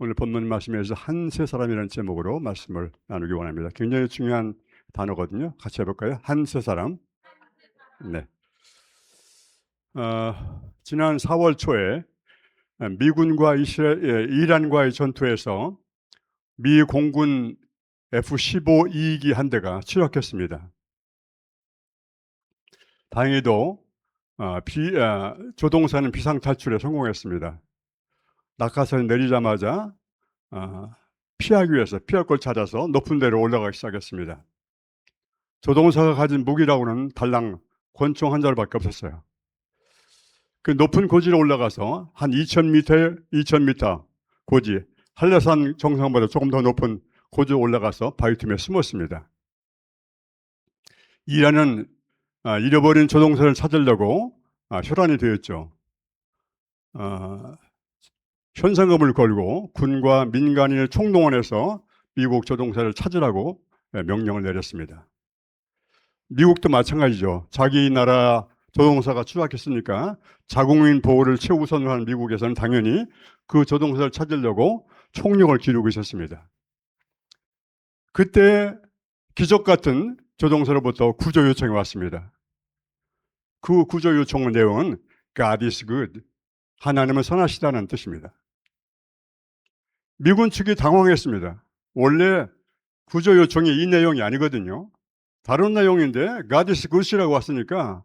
오늘 본문 말씀에서 한 세 사람이라는 제목으로 말씀을 나누기 원합니다. 굉장히 중요한 단어거든요. 같이 해볼까요? 한 세 사람. 네. 지난 4월 초에 미군과 이란과의 전투에서 미 공군 F-15 2기 한 대가 추락했습니다. 다행히도 조종사는 비상 탈출에 성공했습니다. 낙하산이 내리자마자 피하기 위해서 피할 걸 찾아서 높은 데로 올라가기 시작했습니다. 조종사가 가진 무기라고는 달랑 권총 한 자루밖에 없었어요. 그 높은 고지로 올라가서 한 2000m 고지, 한라산 정상보다 조금 더 높은 고지로 올라가서 바위 틈에 숨었습니다. 이란은 잃어버린 조종사를 찾으려고 혈안이 되었죠. 현상금을 걸고 군과 민간인을 총동원해서 미국 조종사를 찾으라고 명령을 내렸습니다. 미국도 마찬가지죠. 자기 나라 조종사가 추락했으니까 자국민 보호를 최우선으로 하는 미국에서는 당연히 그 조종사를 찾으려고 총력을 기울이고 있었습니다. 그때 기적 같은 조종사로부터 구조 요청이 왔습니다. 그 구조 요청의 내용은 God is good, 하나님은 선하시다는 뜻입니다. 미군 측이 당황했습니다. 원래 구조 요청이 이 내용이 아니거든요. 다른 내용인데 God is good이라고 왔으니까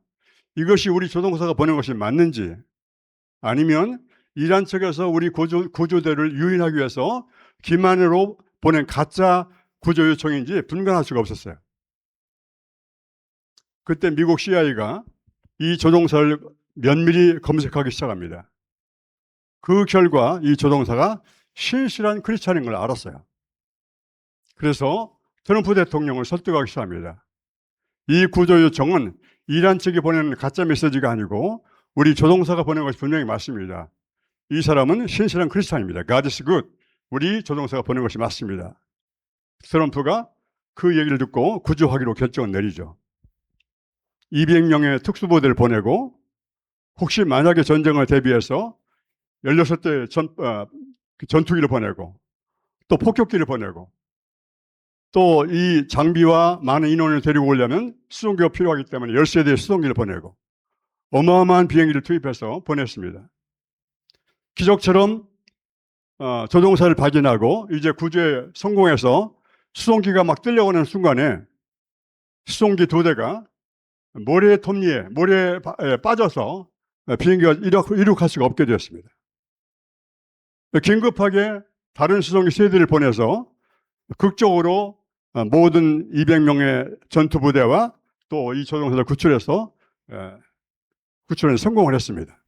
이것이 우리 조종사가 보낸 것이 맞는지, 아니면 이란 측에서 우리 구조대를 유인하기 위해서 기만으로 보낸 가짜 구조 요청인지 분간할 수가 없었어요. 그때 미국 CIA가 이 조종사를 면밀히 검색하기 시작합니다. 그 결과 이 조종사가 신실한 크리스찬인 걸 알았어요. 그래서 트럼프 대통령을 설득하기 시작합니다. 이 구조 요청은 이란 측이 보낸 가짜 메시지가 아니고 우리 조종사가 보낸 것이 분명히 맞습니다. 이 사람은 신실한 크리스찬입니다. God is good. 우리 조종사가 보낸 것이 맞습니다. 트럼프가 그 얘기를 듣고 구조하기로 결정을 내리죠. 200명의 특수부대를 보내고 혹시 만약에 전쟁을 대비해서 16대 전투기를 보내고 또 폭격기를 보내고 또 이 장비와 많은 인원을 데리고 오려면 수송기가 필요하기 때문에 13대의 수송기를 보내고 어마어마한 비행기를 투입해서 보냈습니다. 기적처럼 조종사를 발견하고 이제 구조에 성공해서 수송기가 막 끌려오는 순간에 수송기 2대가 모래에 빠져서 비행기가 이륙할 수가 없게 되었습니다. 긴급하게 다른 수송기 3대를 보내서 극적으로 모든 200명의 전투부대와 또 이 조종사를 구출해서 성공을 했습니다.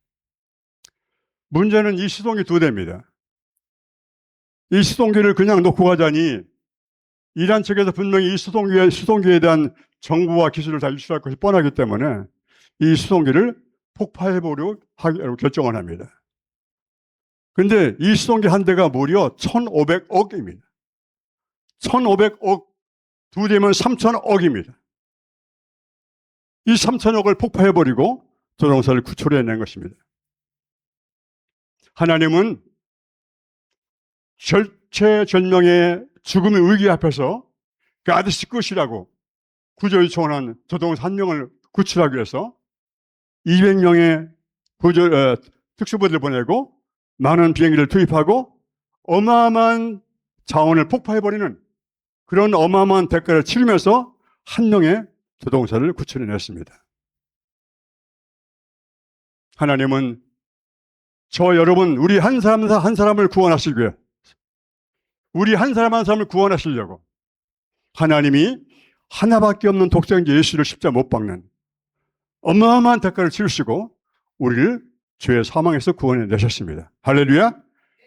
문제는 이 수송기 2대입니다. 이 수송기를 그냥 놓고 가자니 이란 측에서 분명히 이 수송기에 대한 정보와 기술을 다 유출할 것이 뻔하기 때문에 이 수송기를 폭파해보려고 결정을 합니다. 그런데 이 수송기 한 대가 무려 1,500억입니다. 1,500억, 2대면 3,000억입니다. 이 3,000억을 폭파해버리고 조종사를 구출해낸 것입니다. 하나님은 절체절명의 죽음의 위기 앞에서 God is good이라고 구조 요청을 한 조종사 한 명을 구출하기 위해서 200명의 특수부대를 보내고 많은 비행기를 투입하고 어마어마한 자원을 폭파해버리는 그런 어마어마한 대가를 치르면서 한 명의 조종사를 구출해냈습니다. 하나님은 저 여러분, 우리 한 사람 한 사람을 구원하시기 위해, 우리 한 사람 한 사람을 구원하시려고 하나님이 하나밖에 없는 독생자 예수를 십자가 못 박는 어마어마한 대가를 치르시고 우리를 죄의 사망에서 구원해 내셨습니다. 할렐루야.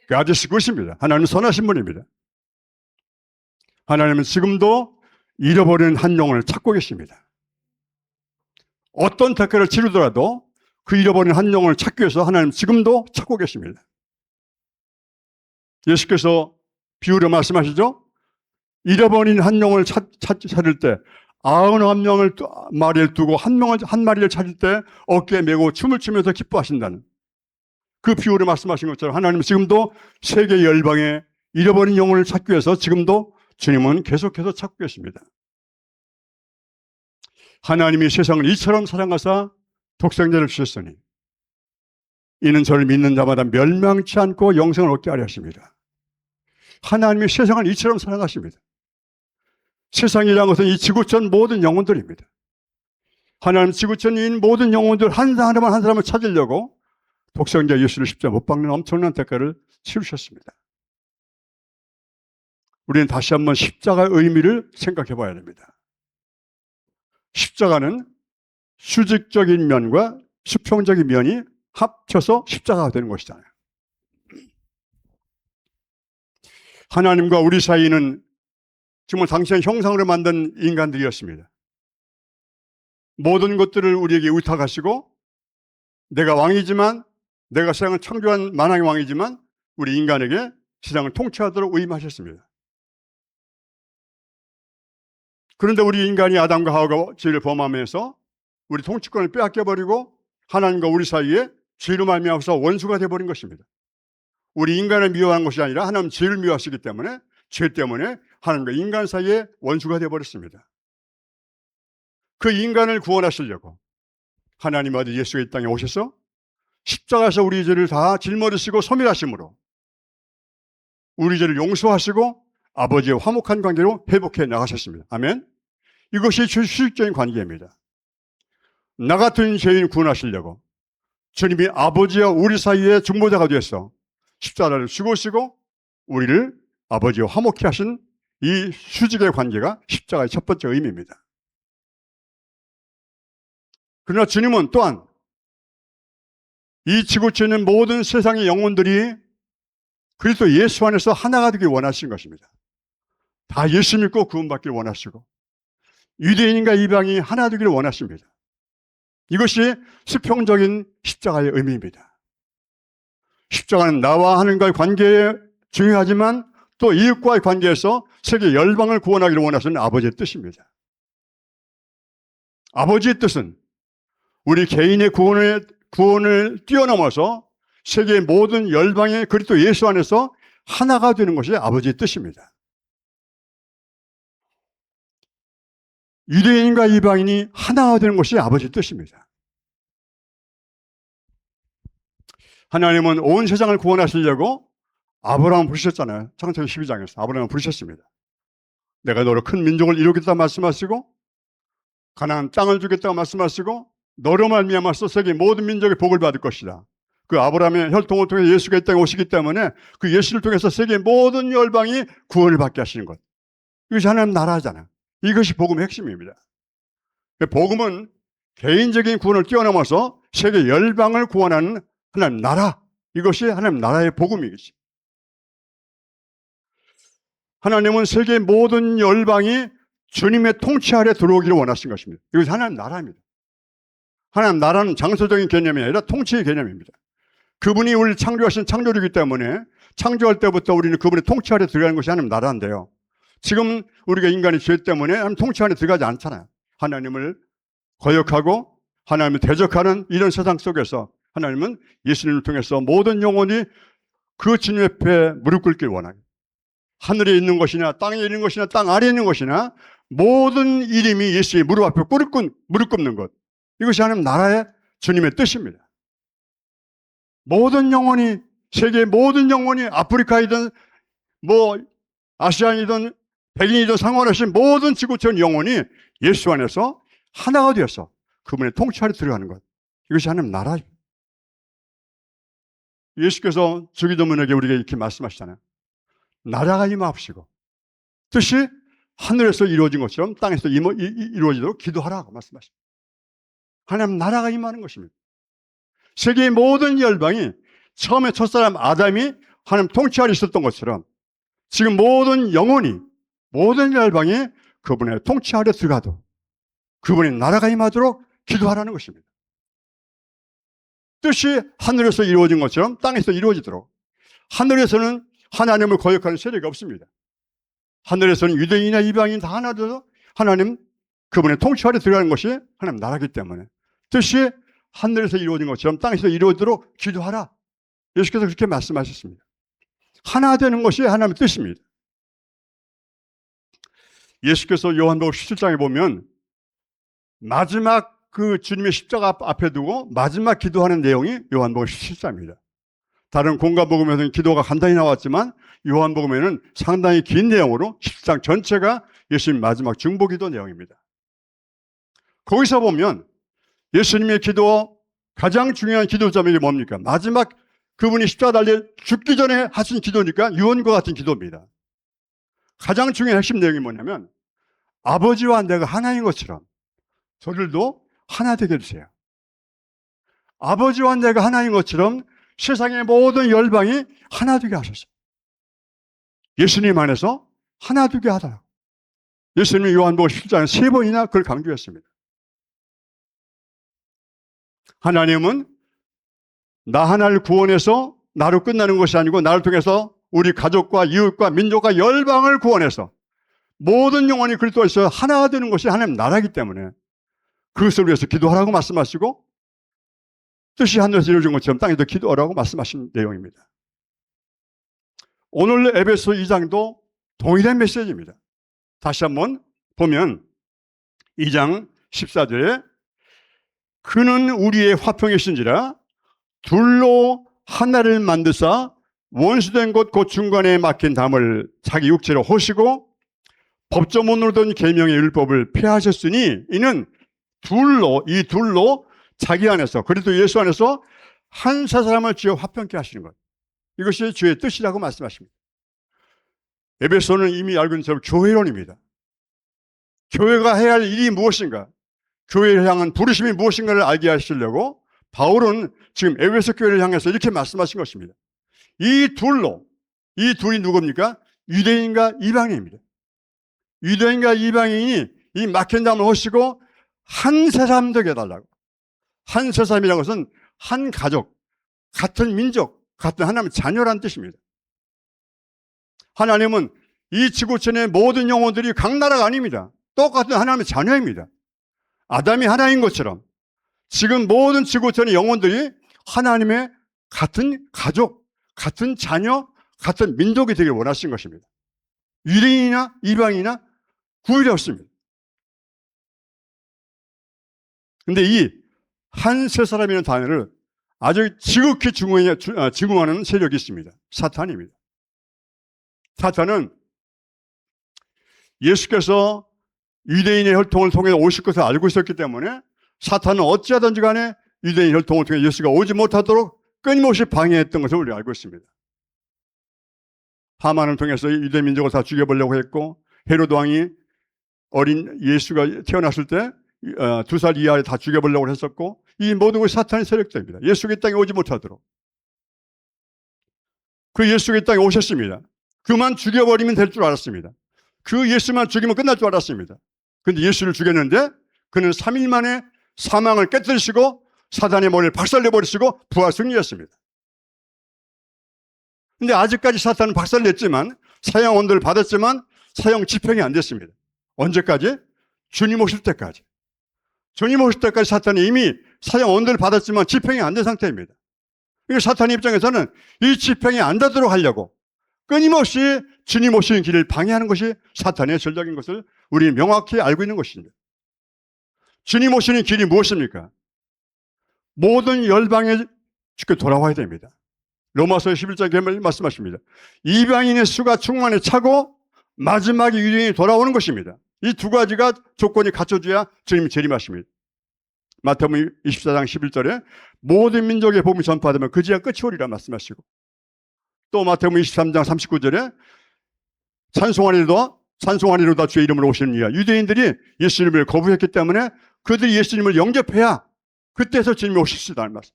God is good입니다. 하나님은 선하신 분입니다. 하나님은 지금도 잃어버린 한 영혼을 찾고 계십니다. 어떤 대가를 치르더라도 그 잃어버린 한 영혼을 찾기 위해서 하나님 지금도 찾고 계십니다. 예수께서 비유로 말씀하시죠. 잃어버린 한 영혼을 찾을 때 99마리를 두고 한 마리를 찾을 때 어깨에 메고 춤을 추면서 기뻐하신다는 그 비유로 말씀하신 것처럼 하나님은 지금도 세계 열방에 잃어버린 영혼을 찾기 위해서 지금도 주님은 계속해서 찾고 계십니다. 하나님이 세상을 이처럼 사랑하사 독생자를 주셨으니 이는 저를 믿는 자마다 멸망치 않고 영생을 얻게 하려 하십니다. 하나님이 세상을 이처럼 사랑하십니다. 세상이라는 것은 이 지구촌 모든 영혼들입니다. 하나님 지구촌인 모든 영혼들 한 사람만 한 사람을 찾으려고 독생자 예수를 십자가 못 박는 엄청난 대가를 치르셨습니다. 우리는 다시 한번 십자가의 의미를 생각해 봐야 됩니다. 십자가는 수직적인 면과 수평적인 면이 합쳐서 십자가가 되는 것이잖아요. 하나님과 우리 사이는 정말 당신의 형상으로 만든 인간들이었습니다. 모든 것들을 우리에게 의탁하시고 내가 왕이지만 내가 세상을 창조한 만왕의 왕이지만 우리 인간에게 세상을 통치하도록 위임하셨습니다. 그런데 우리 인간이 아담과 하와가 죄를 범하면서 우리 통치권을 빼앗겨버리고 하나님과 우리 사이에 죄로 말미암아서 원수가 되어버린 것입니다. 우리 인간을 미워하는 것이 아니라 하나님 죄를 미워하시기 때문에 죄 때문에 하나님과 인간 사이에 원수가 되어버렸습니다. 그 인간을 구원하시려고 하나님 아들 예수가 이 땅에 오셔서 십자가에서 우리 죄를 다 짊어지시고 소멸하심으로 우리 죄를 용서하시고 아버지의 화목한 관계로 회복해 나가셨습니다. 아멘. 이것이 수직적인 관계입니다. 나 같은 죄인 구원하시려고 주님이 아버지와 우리 사이에 중보자가 되어서 십자가를 죽으시고 우리를 아버지와 화목케 하신 이 수직의 관계가 십자가의 첫 번째 의미입니다. 그러나 주님은 또한 이 지구촌에 있는 모든 세상의 영혼들이 그리스도 예수 안에서 하나가 되길 원하시는 것입니다. 다 예수 믿고 구원받기를 원하시고 유대인과 이방인이 하나 되기를 원하십니다. 이것이 수평적인 십자가의 의미입니다. 십자가는 나와 하나님과의 관계에 중요하지만 또 이웃과의 관계에서 세계 열방을 구원하기를 원하시는 아버지의 뜻입니다. 아버지의 뜻은 우리 개인의 구원을 뛰어넘어서 세계의 모든 열방의 그리스도 예수 안에서 하나가 되는 것이 아버지의 뜻입니다. 유대인과 이방인이 하나가 되는 것이 아버지의 뜻입니다. 하나님은 온 세상을 구원하시려고 아브라함을 부르셨잖아요. 창세기 12장에서 아브라함을 부르셨습니다. 내가 너로 큰 민족을 이루겠다 말씀하시고 가나안 땅을 주겠다고 말씀하시고 너로 말미암아서 세계 모든 민족의 복을 받을 것이다. 그 아브라함의 혈통을 통해 예수가 이 땅에 오시기 때문에 그 예수를 통해서 세계 모든 열방이 구원을 받게 하시는 것. 이것이 하나님 나라잖아요. 이것이 복음의 핵심입니다. 복음은 개인적인 구원을 뛰어넘어서 세계 열방을 구원하는 하나님 나라. 이것이 하나님 나라의 복음이겠지. 하나님은 세계 모든 열방이 주님의 통치 아래 들어오기를 원하신 것입니다. 이것이 하나님 나라입니다. 하나님 나라는 장소적인 개념이 아니라 통치의 개념입니다. 그분이 우리를 창조하신 창조주이기 때문에 창조할 때부터 우리는 그분의 통치 아래 들어가는 것이 하나님 나라인데요. 지금 우리가 인간의 죄 때문에 하나님 통치 안에 들어가지 않잖아요. 하나님을 거역하고 하나님을 대적하는 이런 세상 속에서 하나님은 예수님을 통해서 모든 영혼이 그 주님 앞에 무릎 꿇길 원합니다. 하늘에 있는 것이나 땅에 있는 것이나 땅 아래에 있는 것이나 모든 이름이 예수의 무릎 앞에 무릎 꿇는 것. 이것이 하나님 나라의 주님의 뜻입니다. 모든 영혼이 세계의 모든 영혼이 아프리카이든 아시아이든 백인이든 상관없이 모든 지구촌 영혼이 예수 안에서 하나가 되어서 그분의 통치 아래 들어가는 것. 이것이 하나님 나라입니다. 예수께서 주기도문에게 우리에게 이렇게 말씀하시잖아요. 나라가 임하옵시고 뜻이 하늘에서 이루어진 것처럼 땅에서 이루어지도록 기도하라고 말씀하십니다. 하나님 나라가 임하는 것입니다. 세계의 모든 열방이 처음에 첫사람 아담이 하나님 통치 아래 있었던 것처럼 지금 모든 영혼이 모든 열방이 그분의 통치 아래 들어가도 그분의 나라가 임하도록 기도하라는 것입니다. 뜻이 하늘에서 이루어진 것처럼 땅에서 이루어지도록. 하늘에서는 하나님을 거역하는 세력이 없습니다. 하늘에서는 유대인이나 이방인 다 하나 되어서 하나님 그분의 통치 아래 들어가는 것이 하나님 나라이기 때문에 뜻이 하늘에서 이루어진 것처럼 땅에서 이루어지도록 기도하라. 예수께서 그렇게 말씀하셨습니다. 하나 되는 것이 하나님의 뜻입니다. 예수께서 요한복음 17장에 보면 마지막 그 주님의 십자가 앞에 두고 마지막 기도하는 내용이 요한복음 17장입니다. 다른 공간복음에서는 기도가 간단히 나왔지만 요한복음에는 상당히 긴 내용으로 17장 전체가 예수님 마지막 중보기도 내용입니다. 거기서 보면 예수님의 기도 가장 중요한 기도 제목이 뭡니까? 마지막 그분이 십자가 달려 죽기 전에 하신 기도니까 유언과 같은 기도입니다. 가장 중요한 핵심 내용이 뭐냐면 아버지와 내가 하나인 것처럼 저들도 하나 되게 해주세요. 아버지와 내가 하나인 것처럼 세상의 모든 열방이 하나 되게 하셨어요. 예수님 안에서 하나 되게 하더라고요. 예수님이 요한복음 17장에 3번이나 그걸 강조했습니다. 하나님은 나 하나를 구원해서 나로 끝나는 것이 아니고 나를 통해서 우리 가족과 이웃과 민족과 열방을 구원해서 모든 영혼이 그리스도에서 하나가 되는 것이 하나님 나라이기 때문에 그것을 위해서 기도하라고 말씀하시고 뜻이 하늘에서 이루어진 것처럼 땅에도 기도하라고 말씀하신 내용입니다. 오늘 에베소 2장도 동일한 메시지입니다. 다시 한번 보면 2장 14절에 그는 우리의 화평이신지라 둘로 하나를 만드사 원수된 곳 곧 중간에 막힌 담을 자기 육체로 호시고 법조문으로 된 계명의 율법을 폐하셨으니 이는 이 둘로 자기 안에서 그리스도 예수 안에서 한 세 사람을 지어 화평케 하시는 것. 이것이 주의 뜻이라고 말씀하십니다. 에베소는 이미 알고 있는 대로 교회론입니다. 교회가 해야 할 일이 무엇인가? 교회를 향한 부르심이 무엇인가를 알게 하시려고 바울은 지금 에베소 교회를 향해서 이렇게 말씀하신 것입니다. 이 둘이 누굽니까? 유대인과 이방인입니다. 유대인과 이방인이 이 막힌 담을 하시고 한 세상 되게 해달라고. 한 세상이라는 것은 한 가족, 같은 민족, 같은 하나님의 자녀라는 뜻입니다. 하나님은 이 지구촌의 모든 영혼들이 각 나라가 아닙니다. 똑같은 하나님의 자녀입니다. 아담이 하나인 것처럼 지금 모든 지구촌의 영혼들이 하나님의 같은 가족, 같은 자녀, 같은 민족이 되길 원하신 것입니다. 유대인이나 이방이나 구별이 없습니다. 그런데 이 한 세 사람이라는 단어를 아주 지극히 증오하는 세력이 있습니다. 사탄입니다. 사탄은 예수께서 유대인의 혈통을 통해 오실 것을 알고 있었기 때문에 사탄은 어찌하든지 간에 유대인 혈통을 통해 예수가 오지 못하도록 끊임없이 방해했던 것을 우리가 알고 있습니다. 하만을 통해서 유대 민족을 다 죽여보려고 했고 헤로드 왕이 어린 예수가 태어났을 때 2살 이하에 다 죽여보려고 했었고 이 모든 것이 사탄의 세력들입니다. 예수가 이 땅에 오지 못하도록. 그 예수가 이 땅에 오셨습니다. 그만 죽여버리면 될 줄 알았습니다. 그 예수만 죽이면 끝날 줄 알았습니다. 그런데 예수를 죽였는데 그는 3일 만에 사망을 깨뜨리시고 사단의 머리를 박살내버리시고 부활 승리했습니다. 그런데 아직까지 사탄은 박살냈지만 사형 언도를 받았지만 사형 집행이 안 됐습니다. 언제까지? 주님 오실 때까지. 주님 오실 때까지 사탄이 이미 사형 언도를 받았지만 집행이 안 된 상태입니다. 그러니까 사탄의 입장에서는 이 집행이 안 되도록 하려고 끊임없이 주님 오시는 길을 방해하는 것이 사탄의 전략인 것을 우리는 명확히 알고 있는 것입니다. 주님 오시는 길이 무엇입니까? 모든 열방에 주께 돌아와야 됩니다. 로마서 11장에 말씀하십니다. 이방인의 수가 충만에 차고 마지막에 유대인이 돌아오는 것입니다. 이 두 가지가 조건이 갖춰져야 주님이 재림하십니다. 마태복음 24장 11절에 모든 민족의 복음이 전파되면 그지야 끝이 오리라 말씀하시고 또 마태복음 23장 39절에 찬송하리로다 주의 이름으로 오시는 이야. 유대인들이 예수님을 거부했기 때문에 그들이 예수님을 영접해야 그때서 주님이 오실 수 있다는 말씀.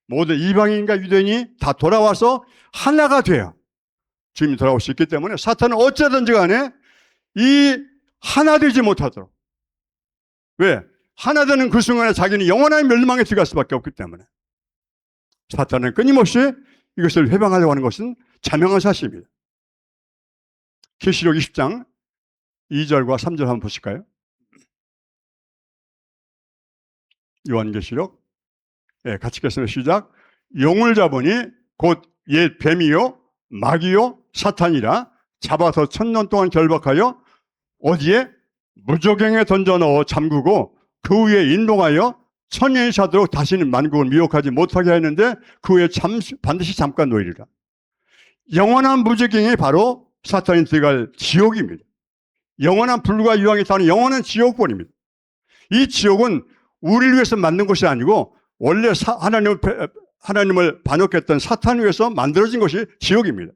모든 이방인과 유대인이 다 돌아와서 하나가 돼야 주님이 돌아올 수 있기 때문에 사탄은 어쩌든지 간에 이 하나 되지 못하도록. 왜? 하나 되는 그 순간에 자기는 영원한 멸망에 들어갈 수밖에 없기 때문에 사탄은 끊임없이 이것을 회방하려고 하는 것은 자명한 사실입니다. 계시록 20장 2절과 3절 한번 보실까요? 요한계시록 같이 읽겠습니다. 시작. 용을 잡으니 곧 옛 뱀이요 마귀요 사탄이라 잡아서 1000년 동안 결박하여 어디에? 무저갱에 던져 넣어 잠그고 그 위에 인동하여 천년이 차도록 다시는 만국을 미혹하지 못하게 했는데 그 후에 반드시 잠깐 놓이리라. 영원한 무저갱이 바로 사탄이 들어갈 지옥입니다. 영원한 불과 유황이 타는 영원한 지옥벌입니다. 이 지옥은 우리를 위해서 만든 것이 아니고 원래 하나님을 반역했던 사탄을 위해서 만들어진 것이 지옥입니다.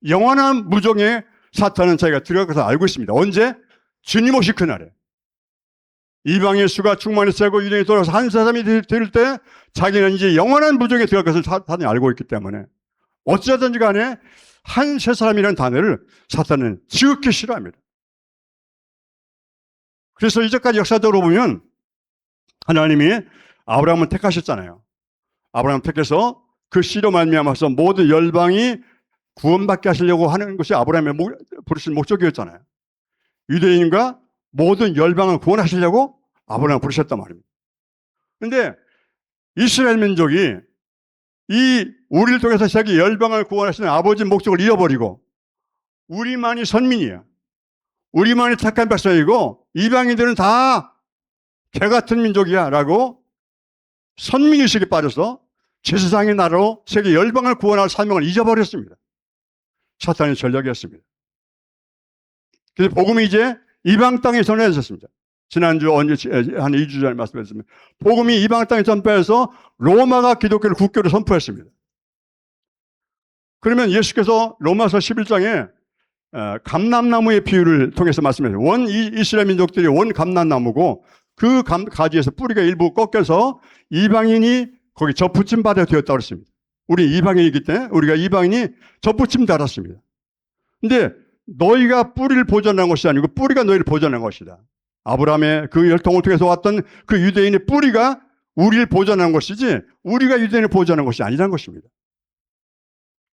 영원한 무정에 사탄은 자기가 들어갈 것을 알고 있습니다. 언제? 주님 오실 그날에. 이방의 수가 충만히 세고 유대인이 돌아서 한 사람이 될 때 자기는 이제 영원한 무정에 들어갈 것을 사탄이 알고 있기 때문에 어찌하든지 간에 한 세 사람이라는 단어를 사탄은 지극히 싫어합니다. 그래서 이제까지 역사적으로 보면 하나님이 아브라함을 택하셨잖아요. 아브라함을 택해서 그 씨로 말미암아서 모든 열방이 구원받게 하시려고 하는 것이 아브라함의 부르신 목적이었잖아요. 유대인과 모든 열방을 구원하시려고 아브라함을 부르셨단 말입니다. 그런데 이스라엘 민족이 이 우리를 통해서 세계 열방을 구원하시는 아버지 목적을 잃어버리고 우리만이 선민이야. 우리만이 착한 백성이고 이방인들은 다 개같은 민족이야 라고 선민의식에 빠져서 제사장의 나라로 세계 열방을 구원할 사명을 잊어버렸습니다. 사탄의 전략이었습니다. 그래서 복음이 이제 이방 땅에 전해졌습니다. 지난주 한 2주 전에 말씀드렸습니다. 복음이 이방 땅에 전파해서 로마가 기독교를 국교로 선포했습니다. 그러면 예수께서 로마서 11장에 감람나무의 비유를 통해서 말씀하셨어요. 이스라엘 민족들이 원 감람나무고 그 가지에서 뿌리가 일부 꺾여서 이방인이 거기 접붙임 받아 되었다고 했습니다. 우리 이방인이기 때문에 우리가 이방인이 접붙임 받았습니다. 근데 너희가 뿌리를 보존한 것이 아니고 뿌리가 너희를 보존한 것이다. 아브라함의 그 혈통을 통해서 왔던 그 유대인의 뿌리가 우리를 보존한 것이지 우리가 유대인을 보존한 것이 아니라는 것입니다.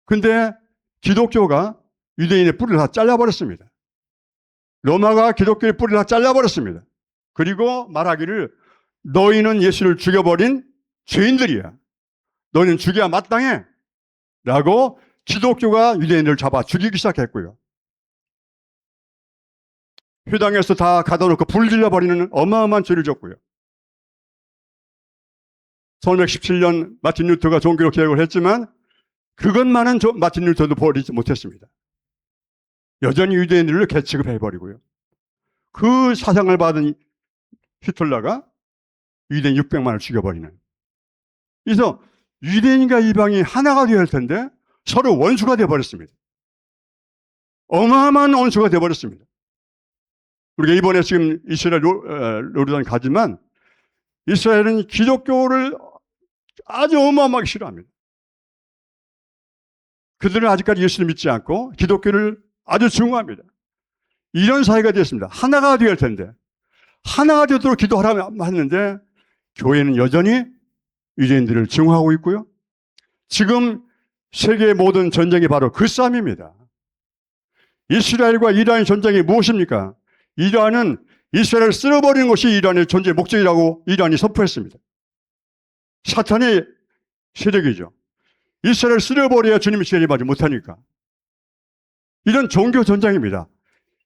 근데 기독교가 유대인의 뿌리를 다 잘라버렸습니다. 로마가 기독교의 뿌리를 다 잘라버렸습니다. 그리고 말하기를 너희는 예수를 죽여버린 죄인들이야. 너희는 죽여야 마땅해. 라고 기독교가 유대인들을 잡아 죽이기 시작했고요. 회당에서 다 가둬놓고 불질러버리는 어마어마한 죄를 졌고요. 1517년 마틴 루터가 종교로 개혁을 했지만 그것만은 마틴 루터도 버리지 못했습니다. 여전히 유대인들을 개취급해버리고요. 그 사상을 받은 히틀러가 유대인 600만을 죽여버리는. 그래서 유대인과 이방이 하나가 되어야 할 텐데 서로 원수가 되어버렸습니다. 어마어마한 원수가 되어버렸습니다. 우리가 이번에 지금 이스라엘 로르단 가지만 이스라엘은 기독교를 아주 어마어마하게 싫어합니다. 그들은 아직까지 예수를 믿지 않고 기독교를 아주 증오합니다. 이런 사회가 되었습니다. 하나가 되어야 할 텐데 하나가 되도록 기도하라고 하는데 교회는 여전히 유대인들을 증오하고 있고요. 지금 세계의 모든 전쟁이 바로 그 싸움입니다. 이스라엘과 이란의 전쟁이 무엇입니까? 이란은 이스라엘을 쓸어버리는 것이 이란의 존재의 목적이라고 이란이 선포했습니다. 사탄의 세력이죠. 이스라엘을 쓸어버려야 주님이 재림하지 못하니까. 이런 종교 전쟁입니다.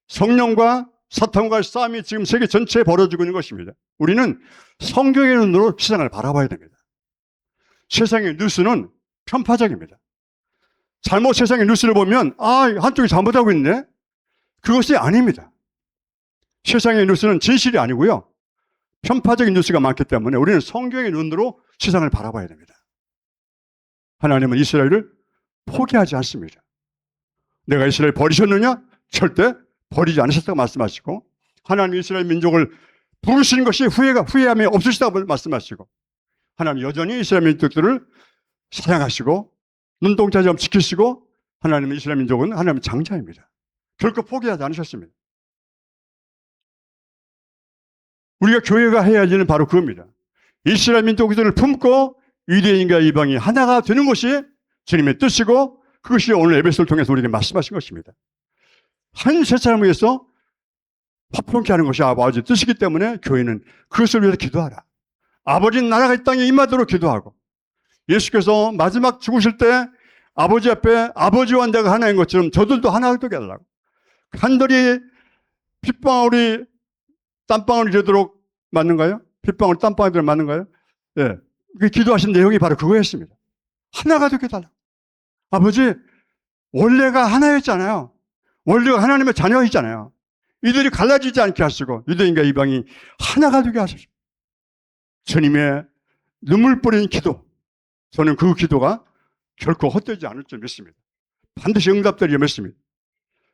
성령과 사탄과의 싸움이 지금 세계 전체에 벌어지고 있는 것입니다. 우리는 성경의 눈으로 세상을 바라봐야 됩니다. 세상의 뉴스는 편파적입니다. 잘못 세상의 뉴스를 보면 한쪽이 잘못하고 있네. 그것이 아닙니다. 세상의 뉴스는 진실이 아니고요. 편파적인 뉴스가 많기 때문에 우리는 성경의 눈으로 세상을 바라봐야 됩니다. 하나님은 이스라엘을 포기하지 않습니다. 내가 이스라엘 버리셨느냐? 절대 버리지 않으셨다고 말씀하시고 하나님 이스라엘 민족을 부르시는 것이 후회함이 없으시다고 말씀하시고 하나님 여전히 이스라엘 민족들을 사랑하시고 눈동자처럼 지키시고 하나님은 이스라엘 민족은 하나님의 장자입니다. 결코 포기하지 않으셨습니다. 우리가 교회가 해야 할 일은 바로 그겁니다. 이스라엘 민족들을 품고 유대인과 이방이 하나가 되는 것이 주님의 뜻이고 그것이 오늘 에베소를 통해서 우리에게 말씀하신 것입니다. 한 세 사람을 위해서 화평케 하는 것이 아버지의 뜻이기 때문에 교회는 그것을 위해서 기도하라. 아버지 나라가 이 땅에 임하도록 기도하고 예수께서 마지막 죽으실 때 아버지 앞에 아버지와 내가 하나인 것처럼 저들도 하나 되게 하려고. 간절히 핏방울이 땀방울이 되도록 맞는가요? 핏방울이 땀방울이 되도록 맞는가요? 예. 기도하신 내용이 바로 그거였습니다. 하나가 되게 달라고. 아버지, 원래가 하나였잖아요. 원래가 하나님의 자녀이잖아요. 이들이 갈라지지 않게 하시고 유대인과 이방이 하나가 되게 하소서. 주님의 눈물 뿌리는 기도, 저는 그 기도가 결코 헛되지 않을 줄 믿습니다. 반드시 응답되리라 믿습니다.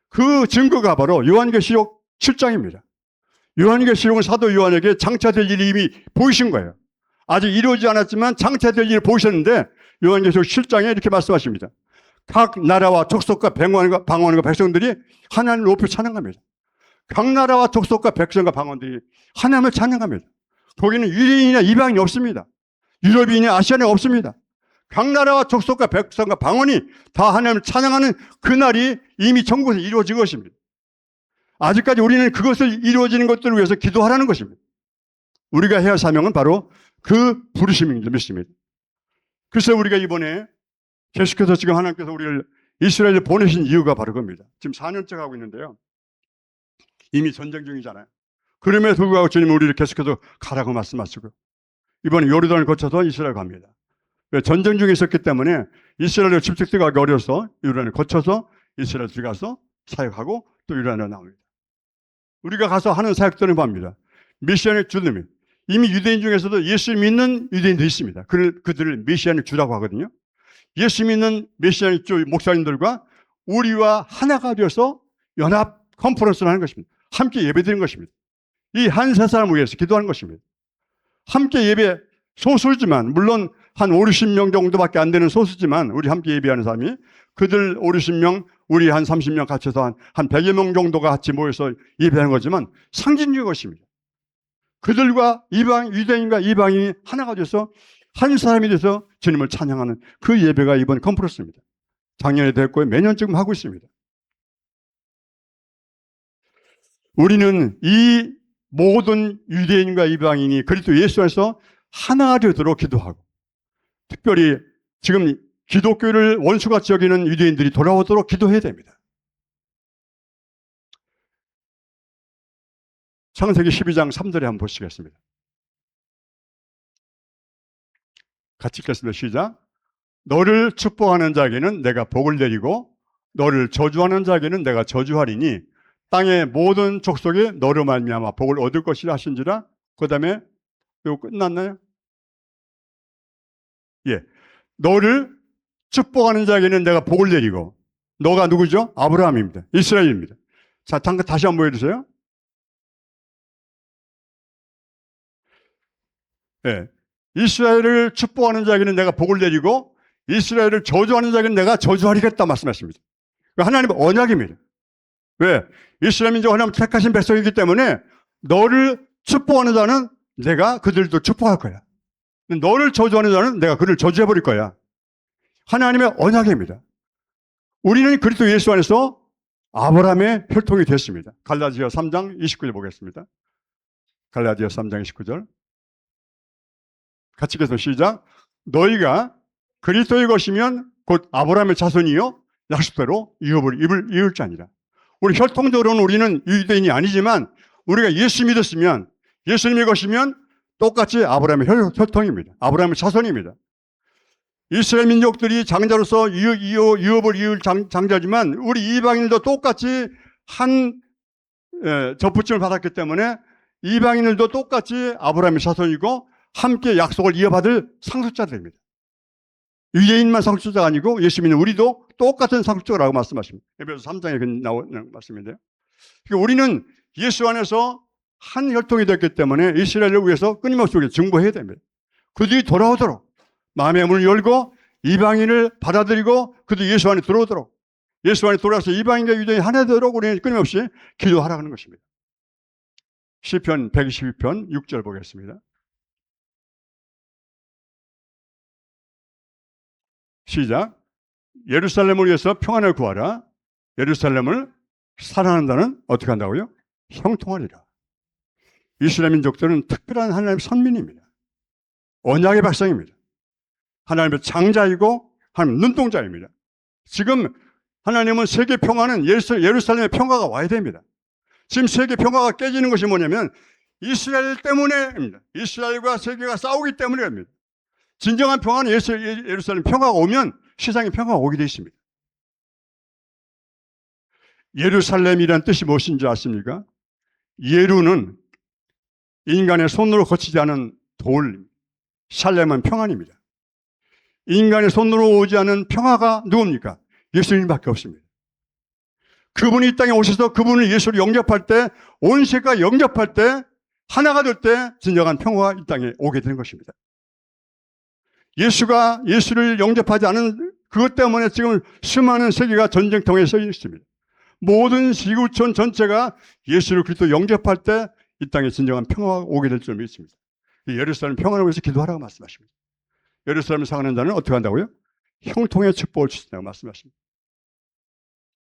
그 증거가 바로 요한계시록 7장입니다. 요한계시록은 사도 요한에게 장차될 일이 이미 보이신 거예요. 아직 이루어지지 않았지만 장차될 일을 보이셨는데 요한계시록 7장에 이렇게 말씀하십니다. 각 나라와 족속과 방언과 백성들이 하나님을 높여 찬양합니다. 각 나라와 족속과 백성과 방언들이 하나님을 찬양합니다. 거기는 유대인이나 이방인이 없습니다. 유럽인이나 아시아인이 없습니다. 각 나라와 족속과 백성과 방언이 다 하나님을 찬양하는 그날이 이미 천국에서 이루어진 것입니다. 아직까지 우리는 그것을 이루어지는 것들을 위해서 기도하라는 것입니다. 우리가 해야 할 사명은 바로 그 부르심인 줄 믿습니다. 그래서 우리가 이번에 계속해서 지금 하나님께서 우리를 이스라엘에 보내신 이유가 바로 그겁니다. 지금 4년째 가고 있는데요. 이미 전쟁 중이잖아요. 그럼에도 불구하고 주님은 우리를 계속해서 가라고 말씀하시고 이번에 요르단을 거쳐서 이스라엘 갑니다. 전쟁 중에 있었기 때문에 이스라엘로 직접 들어가기 어려서 요르단을 거쳐서 이스라엘 들어가서 사역하고 또 요르단으로 나옵니다. 우리가 가서 하는 사역들은 뭡니다. 미시안의 주님이 이미 유대인 중에서도 예수 믿는 유대인도 있습니다. 그들을 메시아의 주라고 하거든요. 예수 믿는 메시아의 주 목사님들과 우리와 하나가 되어서 연합 컨퍼런스를 하는 것입니다. 함께 예배드리는 것입니다. 이 한 세 사람을 위해서 기도하는 것입니다. 함께 예배 소수지만 물론 한 5, 60명 정도밖에 안 되는 소수지만 우리 함께 예배하는 사람이 그들 5, 60명 우리 한 30명 같이서 한 100여 명 정도가 같이 모여서 예배하는 거지만 상징적인 것입니다. 그들과 유대인과 이방인이 하나가 돼서 한 사람이 돼서 주님을 찬양하는 그 예배가 이번 컨퍼런스입니다. 작년에 됐고 매년 지금 하고 있습니다. 우리는 이 모든 유대인과 이방인이 그리스도 예수 안에서 하나가 되도록 기도하고 특별히 지금 기독교를 원수같이 여기는 유대인들이 돌아오도록 기도해야 됩니다. 창세기 12장 3절에 한번 보시겠습니다. 같이 읽겠습니다. 시작. 너를 축복하는 자에게는 내가 복을 내리고 너를 저주하는 자에게는 내가 저주하리니 땅의 모든 족속이 너로 말미암아 복을 얻을 것이라 하신지라. 그 다음에 이거 끝났나요? 예, 너를 축복하는 자에게는 내가 복을 내리고 너가 누구죠? 아브라함입니다. 이스라엘입니다. 자, 잠깐 다시 한번 보여주세요. 예, 이스라엘을 축복하는 자에게는 내가 복을 내리고 이스라엘을 저주하는 자에게는 내가 저주하리겠다 말씀하십니다. 하나님의 언약입니다. 왜? 이스라엘 민족 하나님 택하신 백성이기 때문에 너를 축복하는 자는 내가 그들도 축복할 거야. 너를 저주하는 자는 내가 그를 저주해버릴 거야. 하나님의 언약입니다. 우리는 그리스도 예수 안에서 아브라함의 혈통이 됐습니다. 갈라디아 3장 29절 보겠습니다. 갈라디아 3장 29절 같이 읽어서 시작. 너희가 그리스도의 것이면 곧 아브라함의 자손이요 약속대로 유업을 이을 자니라. 우리 혈통적으로는 우리는 유대인이 아니지만 우리가 예수 믿었으면 예수님의 것이면 똑같이 아브라함의 혈통입니다. 아브라함의 자손입니다. 이스라엘 민족들이 장자로서 유업을 이을 장자지만 우리 이방인들도 똑같이 한 접붙임을 받았기 때문에 이방인들도 똑같이 아브라함의 자손이고 함께 약속을 이어받을 상속자들입니다. 유대인만 상속자가 아니고 예수 믿는 우리도 똑같은 상속자라고 말씀하십니다. 에베소서 3장에 나오는 말씀인데요. 그러니까 우리는 예수 안에서 한 혈통이 됐기 때문에 이스라엘을 위해서 끊임없이 증거해야 됩니다. 그들이 돌아오도록 마음의 문을 열고 이방인을 받아들이고 그들이 예수 안에 들어오도록 예수 안에 돌아와서 이방인과 유대인이 하나 되도록 우리는 끊임없이 기도하라는 것입니다. 시편 122편 6절 보겠습니다. 시작. 예루살렘을 위해서 평안을 구하라. 예루살렘을 사랑한다는 어떻게 한다고요? 형통하리라. 이스라엘 민족들은 특별한 하나님의 선민입니다. 언약의 백성입니다. 하나님의 장자이고 하나님의 눈동자입니다. 지금 하나님은 세계 평화는 예루살렘의 평화가 와야 됩니다. 지금 세계 평화가 깨지는 것이 뭐냐면 이스라엘 때문에입니다. 이스라엘과 세계가 싸우기 때문입니다. 진정한 평화는 예루살렘 평화가 오면 세상에 평화가 오게 되어 있습니다. 예루살렘이란 뜻이 무엇인지 아십니까? 예루는 인간의 손으로 거치지 않은 돌, 샬렘은 평안입니다. 인간의 손으로 오지 않은 평화가 누굽니까? 예수님밖에 없습니다. 그분이 이 땅에 오셔서 그분을 예수를 영접할 때, 온 세계가 영접할 때, 하나가 될 때 진정한 평화가 이 땅에 오게 되는 것입니다. 예수를 영접하지 않은 그것 때문에 지금 수많은 세계가 전쟁통에 서 있습니다. 모든 지구촌 전체가 예수를 그리스도 영접할 때 이 땅에 진정한 평화가 오게 될 줄 믿습니다. 예루살렘 평화를 위해서 기도하라고 말씀하십니다. 예루살렘을 사랑하는 자는 어떻게 한다고요? 형통의 축복을 주신다고 말씀하십니다.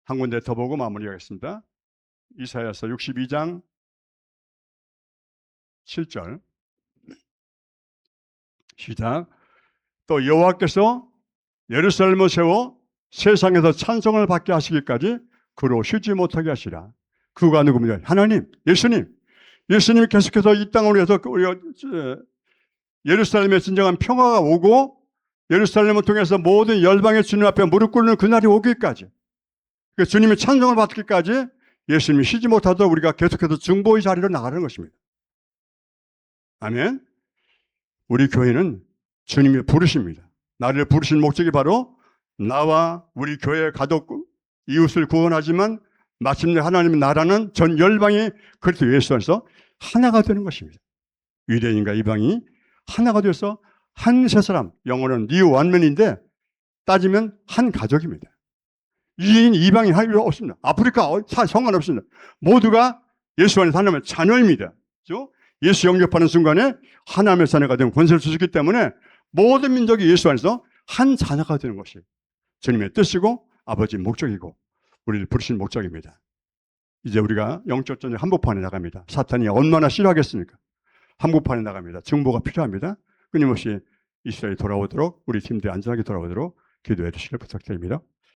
한 군데 더 보고 마무리하겠습니다. 이사야서 62장 7절 시작. 또 여호와께서 예루살렘을 세워 세상에서 찬송을 받게 하시기까지 그로 쉬지 못하게 하시라. 그가 누굽니까? 하나님, 예수님이 계속해서 이 땅을 위해서 예루살렘에 진정한 평화가 오고 예루살렘을 통해서 모든 열방의 주님 앞에 무릎 꿇는 그날이 오기까지, 주님의 찬송을 받기까지 예수님이 쉬지 못하도록 우리가 계속해서 중보의 자리로 나가는 것입니다. 아멘. 우리 교회는 주님이 부르십니다. 나를 부르신 목적이 바로 나와 우리 교회 가족, 이웃을 구원하지만 마침내 하나님의 나라는 전 열방이 그리스도 예수 안에서 하나가 되는 것입니다. 유대인과 이방이 하나가 되어서 한 세 사람, 영어는 뉴 완면인데 따지면 한 가족입니다. 이인 이방인 할 필요 없습니다. 아프리카 상관없습니다. 모두가 예수 안에서 하나님의 자녀입니다. 그렇죠? 예수 영접하는 순간에 하나님의 자녀가 되는 권세를 주셨기 때문에 모든 민족이 예수 안에서 한 자녀가 되는 것이 주님의 뜻이고 아버지 목적이고 우리를 부르신 목적입니다. 이제 우리가 영적 전쟁 한복판에 나갑니다. 사탄이 얼마나 싫어하겠습니까? 한복판에 나갑니다. 중보가 필요합니다. 끊임없이 이스라엘이 돌아오도록 우리 팀들이 안전하게 돌아오도록 기도해 주시길 부탁드립니다.